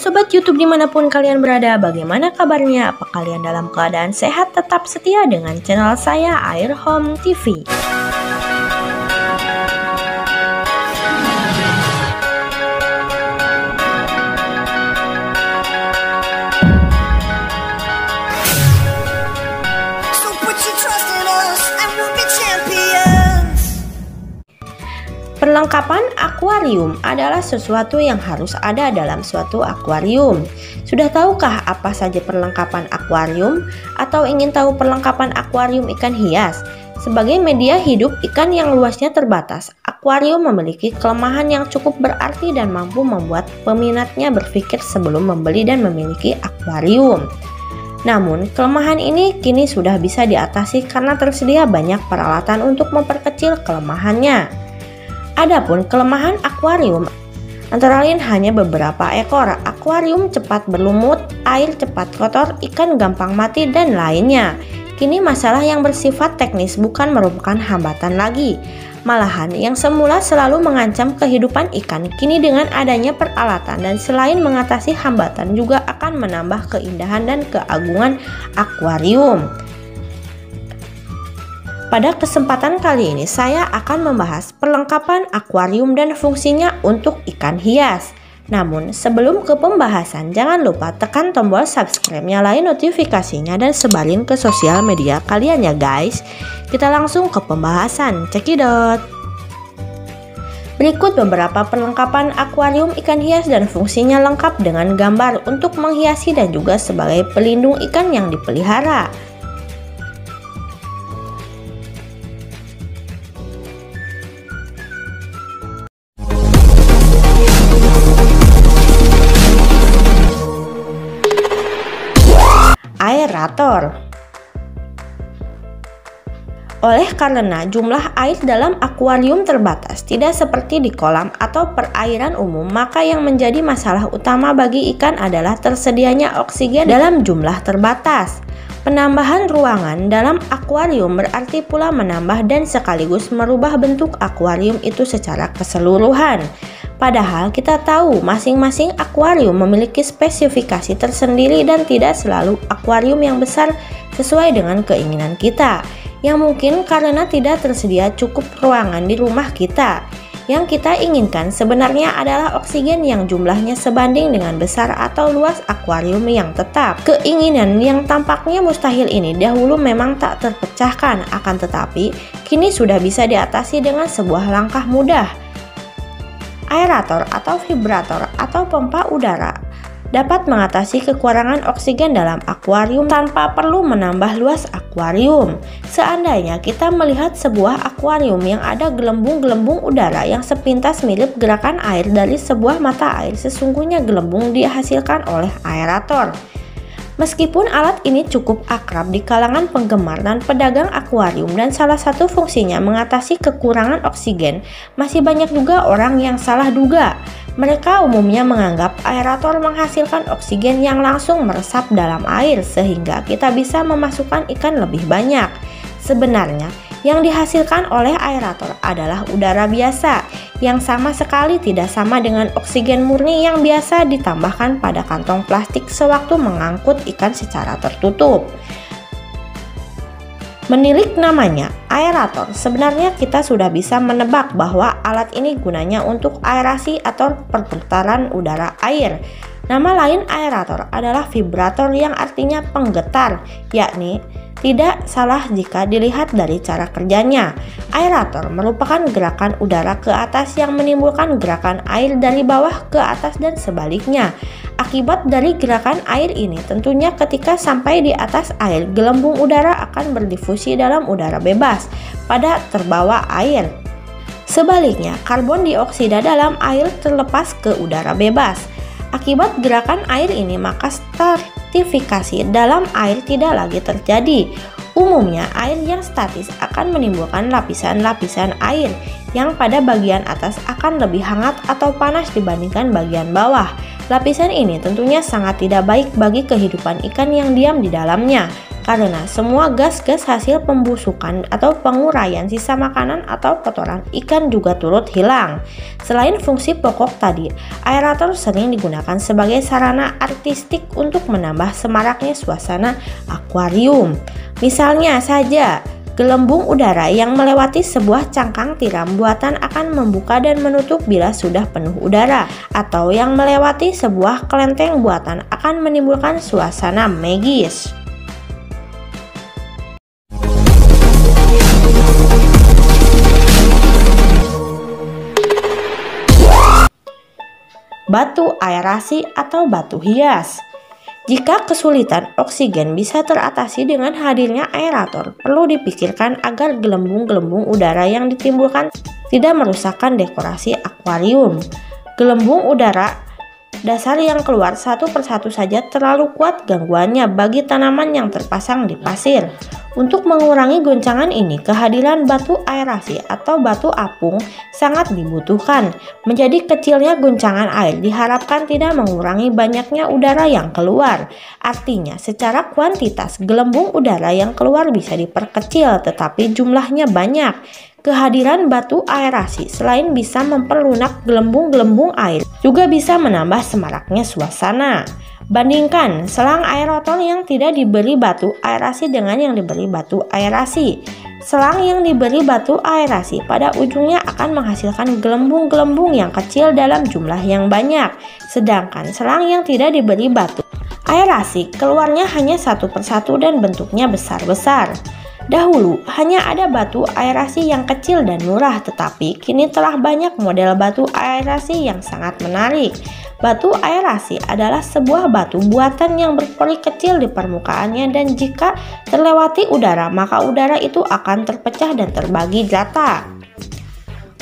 Sobat YouTube dimanapun kalian berada, bagaimana kabarnya? Apa kalian dalam keadaan sehat? Tetap setia dengan channel saya, Air Home TV. Perlengkapan akuarium adalah sesuatu yang harus ada dalam suatu akuarium. Sudah tahukah apa saja perlengkapan akuarium? Atau ingin tahu perlengkapan akuarium ikan hias? Sebagai media hidup ikan yang luasnya terbatas, akuarium memiliki kelemahan yang cukup berarti dan mampu membuat peminatnya berpikir sebelum membeli dan memiliki akuarium. Namun, kelemahan ini kini sudah bisa diatasi karena tersedia banyak peralatan untuk memperkecil kelemahannya. Adapun kelemahan akuarium antara lain hanya beberapa ekor, akuarium cepat berlumut, air cepat kotor, ikan gampang mati, dan lainnya. Kini masalah yang bersifat teknis bukan merupakan hambatan lagi. Malahan yang semula selalu mengancam kehidupan ikan, kini dengan adanya peralatan dan selain mengatasi hambatan juga akan menambah keindahan dan keagungan akuarium. Pada kesempatan kali ini saya akan membahas perlengkapan akuarium dan fungsinya untuk ikan hias. Namun sebelum ke pembahasan, jangan lupa tekan tombol subscribe, nyalain notifikasinya dan sebarin ke sosial media kalian ya guys. Kita langsung ke pembahasan, cekidot. Berikut beberapa perlengkapan akuarium ikan hias dan fungsinya lengkap dengan gambar untuk menghiasi dan juga sebagai pelindung ikan yang dipelihara. Aerator. Oleh karena jumlah air dalam akuarium terbatas, tidak seperti di kolam atau perairan umum, maka yang menjadi masalah utama bagi ikan adalah tersedianya oksigen dalam jumlah terbatas. Penambahan ruangan dalam akuarium berarti pula menambah dan sekaligus merubah bentuk akuarium itu secara keseluruhan. Padahal kita tahu masing-masing akuarium memiliki spesifikasi tersendiri dan tidak selalu akuarium yang besar sesuai dengan keinginan kita. Yang mungkin karena tidak tersedia cukup ruangan di rumah kita. Yang kita inginkan sebenarnya adalah oksigen yang jumlahnya sebanding dengan besar atau luas akuarium yang tetap. Keinginan yang tampaknya mustahil ini dahulu memang tak terpecahkan, akan tetapi kini sudah bisa diatasi dengan sebuah langkah mudah. Aerator atau vibrator atau pompa udara dapat mengatasi kekurangan oksigen dalam akuarium tanpa perlu menambah luas akuarium. Seandainya kita melihat sebuah akuarium yang ada gelembung-gelembung udara yang sepintas mirip gerakan air dari sebuah mata air, sesungguhnya gelembung dihasilkan oleh aerator. Meskipun alat ini cukup akrab di kalangan penggemar dan pedagang akuarium dan salah satu fungsinya mengatasi kekurangan oksigen, masih banyak juga orang yang salah duga. Mereka umumnya menganggap aerator menghasilkan oksigen yang langsung meresap dalam air sehingga kita bisa memasukkan ikan lebih banyak. Sebenarnya, yang dihasilkan oleh aerator adalah udara biasa yang sama sekali tidak sama dengan oksigen murni yang biasa ditambahkan pada kantong plastik sewaktu mengangkut ikan secara tertutup. Menilik namanya aerator, sebenarnya kita sudah bisa menebak bahwa alat ini gunanya untuk aerasi atau perputaran udara air. Nama lain aerator adalah vibrator yang artinya penggetar, yakni tidak salah jika dilihat dari cara kerjanya. Aerator merupakan gerakan udara ke atas yang menimbulkan gerakan air dari bawah ke atas dan sebaliknya. Akibat dari gerakan air ini tentunya ketika sampai di atas air, gelembung udara akan berdifusi dalam udara bebas pada terbawa air. Sebaliknya, karbon dioksida dalam air terlepas ke udara bebas. Akibat gerakan air ini, maka stratifikasi dalam air tidak lagi terjadi. Umumnya, air yang statis akan menimbulkan lapisan-lapisan air yang pada bagian atas akan lebih hangat atau panas dibandingkan bagian bawah. Lapisan ini tentunya sangat tidak baik bagi kehidupan ikan yang diam di dalamnya. karena semua gas-gas hasil pembusukan atau penguraian sisa makanan atau kotoran ikan juga turut hilang. Selain fungsi pokok tadi, aerator sering digunakan sebagai sarana artistik untuk menambah semaraknya suasana akuarium. Misalnya saja, gelembung udara yang melewati sebuah cangkang tiram buatan akan membuka dan menutup bila sudah penuh udara, atau yang melewati sebuah kelenteng buatan akan menimbulkan suasana magis. Batu aerasi atau batu hias. Jika kesulitan oksigen bisa teratasi dengan hadirnya aerator, perlu dipikirkan agar gelembung-gelembung udara yang ditimbulkan tidak merusakkan dekorasi akuarium. Gelembung udara dasar yang keluar satu persatu saja terlalu kuat gangguannya bagi tanaman yang terpasang di pasir. Untuk mengurangi goncangan ini, kehadiran batu aerasi atau batu apung sangat dibutuhkan. Menjadi kecilnya goncangan air diharapkan tidak mengurangi banyaknya udara yang keluar. Artinya, secara kuantitas gelembung udara yang keluar bisa diperkecil, tetapi jumlahnya banyak. Kehadiran batu aerasi selain bisa memperlunak gelembung-gelembung air, juga bisa menambah semaraknya suasana. Bandingkan selang aerator yang tidak diberi batu aerasi dengan yang diberi batu aerasi. Selang yang diberi batu aerasi pada ujungnya akan menghasilkan gelembung-gelembung yang kecil dalam jumlah yang banyak. Sedangkan selang yang tidak diberi batu aerasi keluarnya hanya satu persatu dan bentuknya besar-besar. Dahulu hanya ada batu aerasi yang kecil dan murah, tetapi kini telah banyak model batu aerasi yang sangat menarik. Batu aerasi adalah sebuah batu buatan yang berpori kecil di permukaannya, dan jika terlewati udara, maka udara itu akan terpecah dan terbagi rata.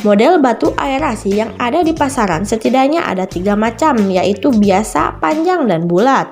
Model batu aerasi yang ada di pasaran setidaknya ada 3 macam, yaitu biasa, panjang, dan bulat.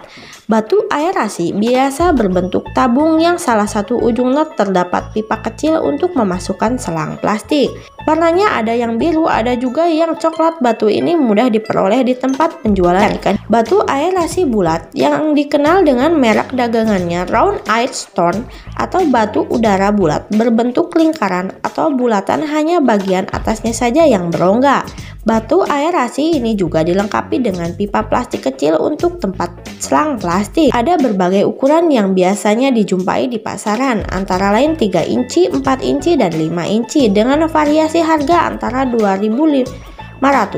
Batu aerasi biasa berbentuk tabung yang salah satu ujungnya terdapat pipa kecil untuk memasukkan selang plastik. Warnanya ada yang biru, ada juga yang coklat. Batu ini mudah diperoleh di tempat penjualan ikan. Batu aerasi bulat yang dikenal dengan merek dagangannya Round Air Stone atau batu udara bulat berbentuk lingkaran atau bulatan, hanya bagian atasnya saja yang berongga. Batu aerasi ini juga dilengkapi dengan pipa plastik kecil untuk tempat selang plastik. Ada berbagai ukuran yang biasanya dijumpai di pasaran, antara lain 3 inci, 4 inci, dan 5 inci, dengan variasi harga antara 2.500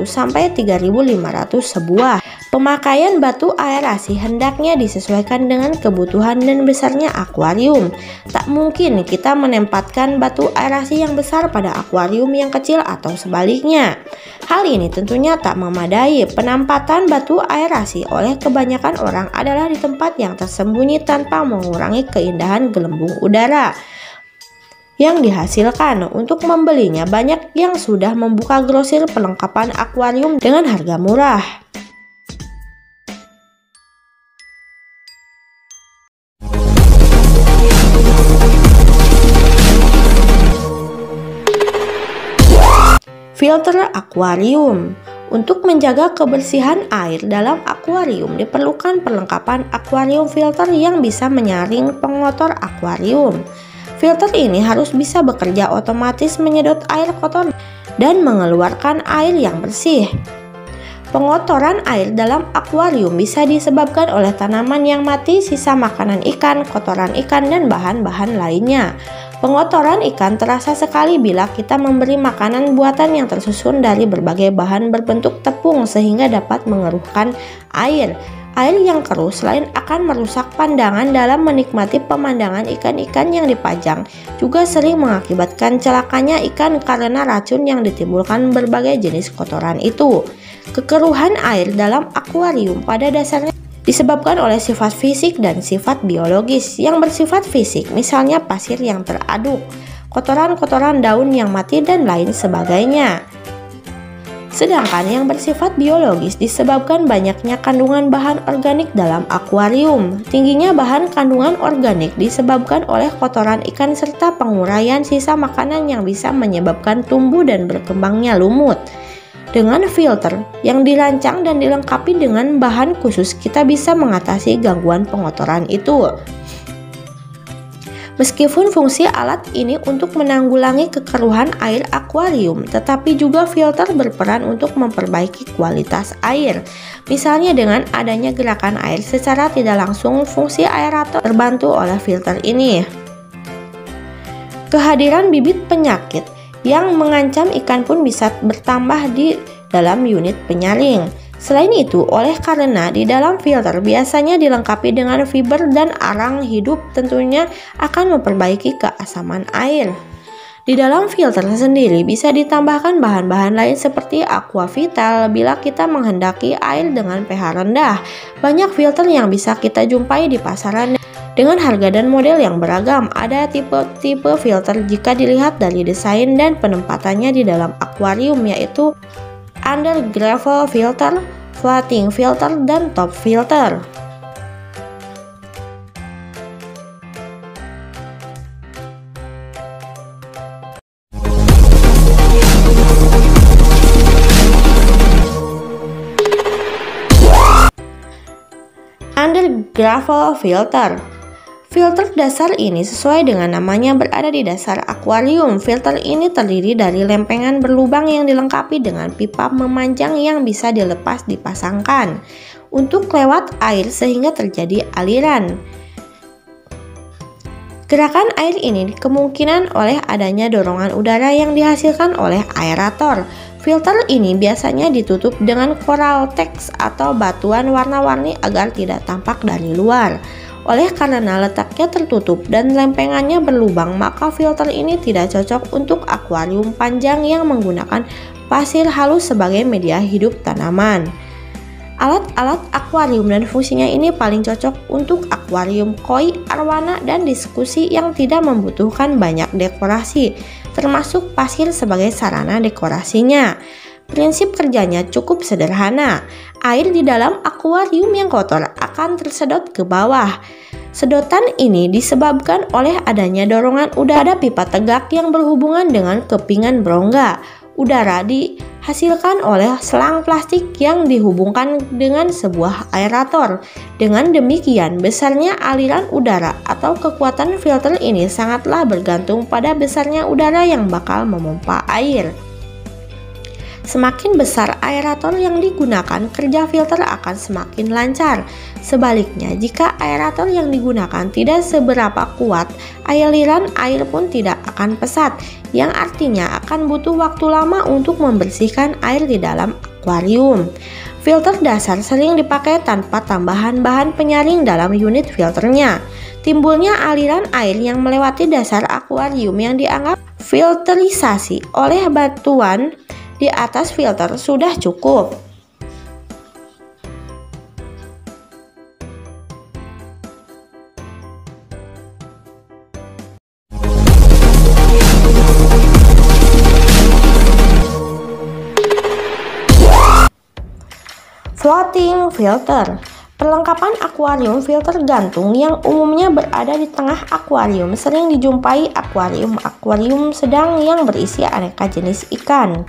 sampai 3.500 sebuah. Pemakaian batu aerasi hendaknya disesuaikan dengan kebutuhan dan besarnya akuarium. Tak mungkin kita menempatkan batu aerasi yang besar pada akuarium yang kecil atau sebaliknya. Hal ini tentunya tak memadai. Penempatan batu aerasi oleh kebanyakan orang adalah di tempat yang tersembunyi tanpa mengurangi keindahan gelembung udara yang dihasilkan. Untuk membelinya, banyak yang sudah membuka grosir perlengkapan akuarium dengan harga murah. Filter akuarium. Untuk menjaga kebersihan air dalam akuarium diperlukan perlengkapan akuarium filter yang bisa menyaring pengotor akuarium. Filter ini harus bisa bekerja otomatis menyedot air kotor dan mengeluarkan air yang bersih. Pengotoran air dalam akuarium bisa disebabkan oleh tanaman yang mati, sisa makanan ikan, kotoran ikan, dan bahan-bahan lainnya. Pengotoran ikan terasa sekali bila kita memberi makanan buatan yang tersusun dari berbagai bahan berbentuk tepung sehingga dapat mengeruhkan air. Air yang keruh selain akan merusak pandangan dalam menikmati pemandangan ikan-ikan yang dipajang, juga sering mengakibatkan celakanya ikan karena racun yang ditimbulkan berbagai jenis kotoran itu. Kekeruhan air dalam akuarium pada dasarnya disebabkan oleh sifat fisik dan sifat biologis. Yang bersifat fisik, misalnya pasir yang teraduk, kotoran-kotoran daun yang mati, dan lain sebagainya. Sedangkan yang bersifat biologis disebabkan banyaknya kandungan bahan organik dalam akuarium. Tingginya bahan kandungan organik disebabkan oleh kotoran ikan serta penguraian sisa makanan yang bisa menyebabkan tumbuh dan berkembangnya lumut. Dengan filter yang dirancang dan dilengkapi dengan bahan khusus, kita bisa mengatasi gangguan pengotoran itu. Meskipun fungsi alat ini untuk menanggulangi kekeruhan air akuarium, tetapi juga filter berperan untuk memperbaiki kualitas air. Misalnya dengan adanya gerakan air secara tidak langsung, fungsi aerator terbantu oleh filter ini. Kehadiran bibit penyakit yang mengancam ikan pun bisa bertambah di dalam unit penyaring. Selain itu, oleh karena di dalam filter biasanya dilengkapi dengan fiber dan arang hidup, tentunya akan memperbaiki keasaman air. Di dalam filter sendiri bisa ditambahkan bahan-bahan lain seperti aquavital bila kita menghendaki air dengan pH rendah. Banyak filter yang bisa kita jumpai di pasaran dengan harga dan model yang beragam. Ada tipe-tipe filter jika dilihat dari desain dan penempatannya di dalam akuarium, yaitu under gravel filter, floating filter, dan top filter. Under gravel filter. Filter dasar ini sesuai dengan namanya berada di dasar akuarium. Filter ini terdiri dari lempengan berlubang yang dilengkapi dengan pipa memanjang yang bisa dilepas dipasangkan untuk lewat air sehingga terjadi aliran. Gerakan air ini kemungkinan oleh adanya dorongan udara yang dihasilkan oleh aerator. Filter ini biasanya ditutup dengan coral tex atau batuan warna-warni agar tidak tampak dari luar. Oleh karena letaknya tertutup dan lempengannya berlubang, maka filter ini tidak cocok untuk akuarium panjang yang menggunakan pasir halus sebagai media hidup tanaman. Alat-alat akuarium dan fungsinya ini paling cocok untuk akuarium koi, arwana, dan diskusi yang tidak membutuhkan banyak dekorasi, termasuk pasir sebagai sarana dekorasinya. Prinsip kerjanya cukup sederhana. Air di dalam akuarium yang kotor akan tersedot ke bawah. Sedotan ini disebabkan oleh adanya dorongan udara pipa tegak yang berhubungan dengan kepingan berongga. Udara dihasilkan oleh selang plastik yang dihubungkan dengan sebuah aerator. Dengan demikian, besarnya aliran udara atau kekuatan filter ini sangatlah bergantung pada besarnya udara yang bakal memompa air. Semakin besar aerator yang digunakan, kerja filter akan semakin lancar. Sebaliknya, jika aerator yang digunakan tidak seberapa kuat, aliran air pun tidak akan pesat, yang artinya akan butuh waktu lama untuk membersihkan air di dalam akuarium. Filter dasar sering dipakai tanpa tambahan bahan penyaring dalam unit filternya. Timbulnya aliran air yang melewati dasar akuarium yang dianggap filterisasi oleh batuan di atas filter sudah cukup. Floating filter. Perlengkapan akuarium filter gantung yang umumnya berada di tengah akuarium sering dijumpai akuarium sedang yang berisi aneka jenis ikan.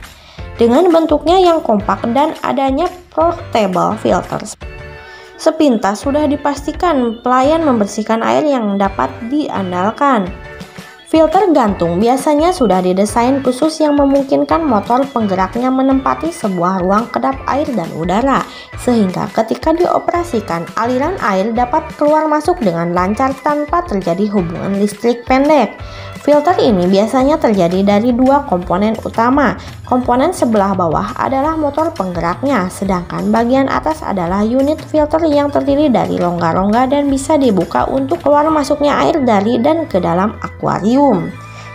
Dengan bentuknya yang kompak dan adanya portable filters, sepintas sudah dipastikan pelayan membersihkan air yang dapat diandalkan. Filter gantung biasanya sudah didesain khusus yang memungkinkan motor penggeraknya menempati sebuah ruang kedap air dan udara, sehingga ketika dioperasikan aliran air dapat keluar masuk dengan lancar tanpa terjadi hubungan listrik pendek. Filter ini biasanya terjadi dari dua komponen utama. Komponen sebelah bawah adalah motor penggeraknya, sedangkan bagian atas adalah unit filter yang terdiri dari rongga-rongga dan bisa dibuka untuk keluar masuknya air dari dan ke dalam akuarium.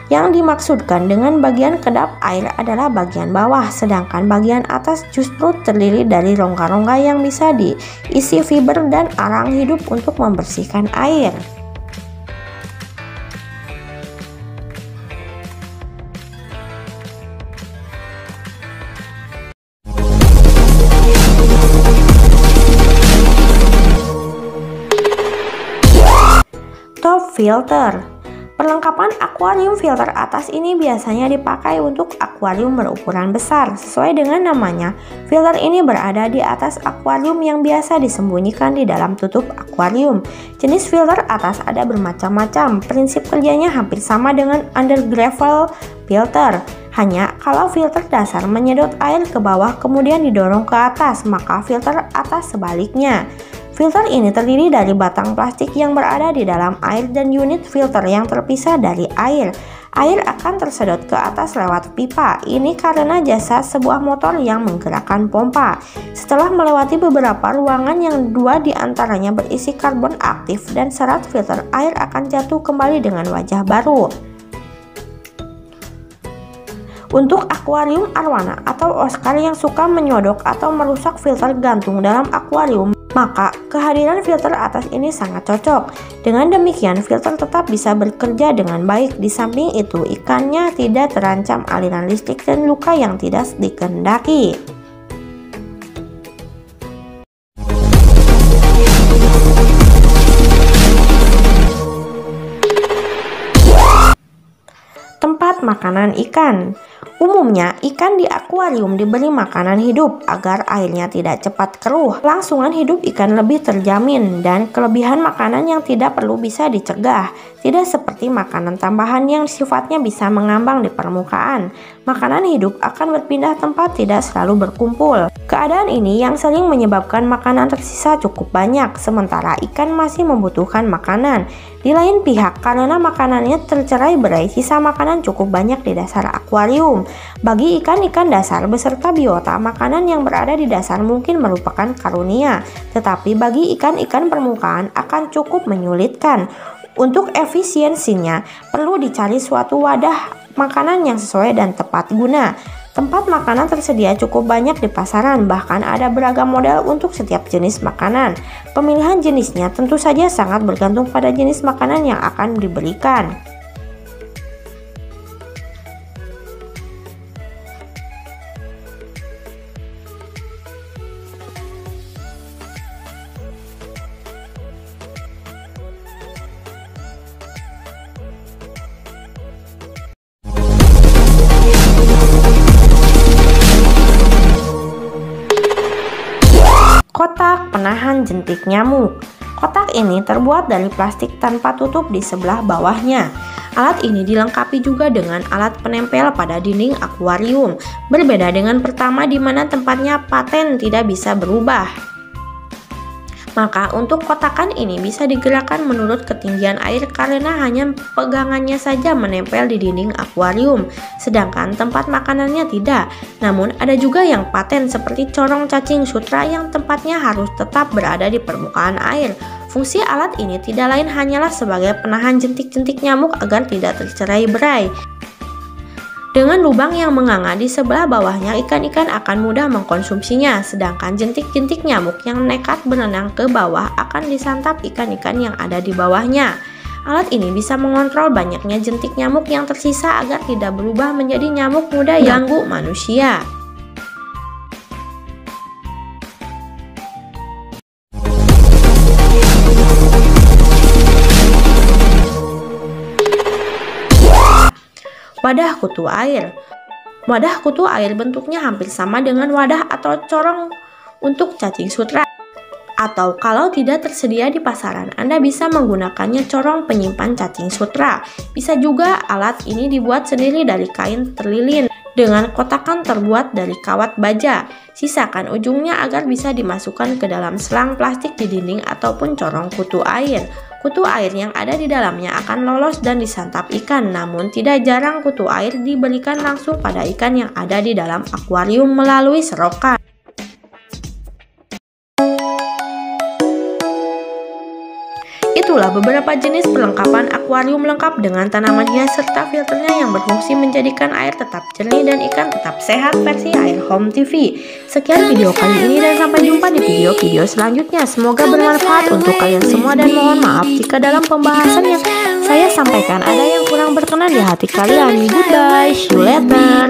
Yang dimaksudkan dengan bagian kedap air adalah bagian bawah, sedangkan bagian atas justru terdiri dari rongga-rongga yang bisa diisi fiber dan arang hidup untuk membersihkan air. Top filter. Perlengkapan akuarium filter atas ini biasanya dipakai untuk akuarium berukuran besar. Sesuai dengan namanya, Filter ini berada di atas akuarium yang biasa disembunyikan di dalam tutup akuarium. Jenis filter atas ada bermacam-macam. Prinsip kerjanya hampir sama dengan undergravel filter. Hanya kalau filter dasar menyedot air ke bawah kemudian didorong ke atas, maka filter atas sebaliknya. Filter ini terdiri dari batang plastik yang berada di dalam air dan unit filter yang terpisah dari air. Air akan tersedot ke atas lewat pipa. Ini karena jasa sebuah motor yang menggerakkan pompa. Setelah melewati beberapa ruangan yang dua di antaranya berisi karbon aktif dan serat, filter air akan jatuh kembali dengan wajah baru. Untuk akuarium arwana atau Oscar yang suka menyodok atau merusak filter gantung dalam akuarium, maka kehadiran filter atas ini sangat cocok. Dengan demikian, filter tetap bisa bekerja dengan baik. Di samping itu, ikannya tidak terancam aliran listrik dan luka yang tidak dikehendaki. Tempat makanan ikan. Umumnya, ikan di akuarium diberi makanan hidup agar airnya tidak cepat keruh. Kelangsungan hidup ikan lebih terjamin dan kelebihan makanan yang tidak perlu bisa dicegah. Tidak seperti makanan tambahan yang sifatnya bisa mengambang di permukaan. Makanan hidup akan berpindah tempat, tidak selalu berkumpul. Keadaan ini yang sering menyebabkan makanan tersisa cukup banyak, sementara ikan masih membutuhkan makanan. Di lain pihak, karena makanannya tercerai-berai, sisa makanan cukup banyak di dasar akuarium. Bagi ikan-ikan dasar beserta biota, makanan yang berada di dasar mungkin merupakan karunia, tetapi bagi ikan-ikan permukaan akan cukup menyulitkan. Untuk efisiensinya, perlu dicari suatu wadah makanan yang sesuai dan tepat guna. Tempat makanan tersedia cukup banyak di pasaran, bahkan ada beragam model untuk setiap jenis makanan. Pemilihan jenisnya tentu saja sangat bergantung pada jenis makanan yang akan diberikan. Kotak penahan jentik nyamuk. Kotak ini terbuat dari plastik tanpa tutup di sebelah bawahnya. Alat ini dilengkapi juga dengan alat penempel pada dinding akuarium. Berbeda dengan pertama di mana tempatnya paten tidak bisa berubah. Maka untuk kotakan ini bisa digerakkan menurut ketinggian air karena hanya pegangannya saja menempel di dinding akuarium, sedangkan tempat makanannya tidak. Namun ada juga yang paten seperti corong cacing sutra yang tempatnya harus tetap berada di permukaan air. Fungsi alat ini tidak lain hanyalah sebagai penahan jentik-jentik nyamuk agar tidak tercerai-berai. Dengan lubang yang menganga di sebelah bawahnya, ikan-ikan akan mudah mengkonsumsinya, sedangkan jentik-jentik nyamuk yang nekat berenang ke bawah akan disantap ikan-ikan yang ada di bawahnya. Alat ini bisa mengontrol banyaknya jentik nyamuk yang tersisa agar tidak berubah menjadi nyamuk muda yang ganggu manusia. Wadah kutu air. Wadah kutu air bentuknya hampir sama dengan wadah atau corong untuk cacing sutra. Atau kalau tidak tersedia di pasaran, Anda bisa menggunakannya corong penyimpan cacing sutra. Bisa juga alat ini dibuat sendiri dari kain terlilin dengan kotakan terbuat dari kawat baja. Sisakan ujungnya agar bisa dimasukkan ke dalam selang plastik di dinding ataupun corong kutu air. Kutu air yang ada di dalamnya akan lolos dan disantap ikan, namun tidak jarang kutu air diberikan langsung pada ikan yang ada di dalam akuarium melalui serokan. Itulah beberapa jenis perlengkapan akuarium lengkap dengan tanaman hias serta filternya yang berfungsi menjadikan air tetap jernih dan ikan tetap sehat versi Air Home TV. Sekian video kali ini dan sampai jumpa di video-video selanjutnya. Semoga bermanfaat untuk kalian semua dan mohon maaf jika dalam pembahasan yang saya sampaikan ada yang kurang berkenan di hati kalian. Goodbye, see you later.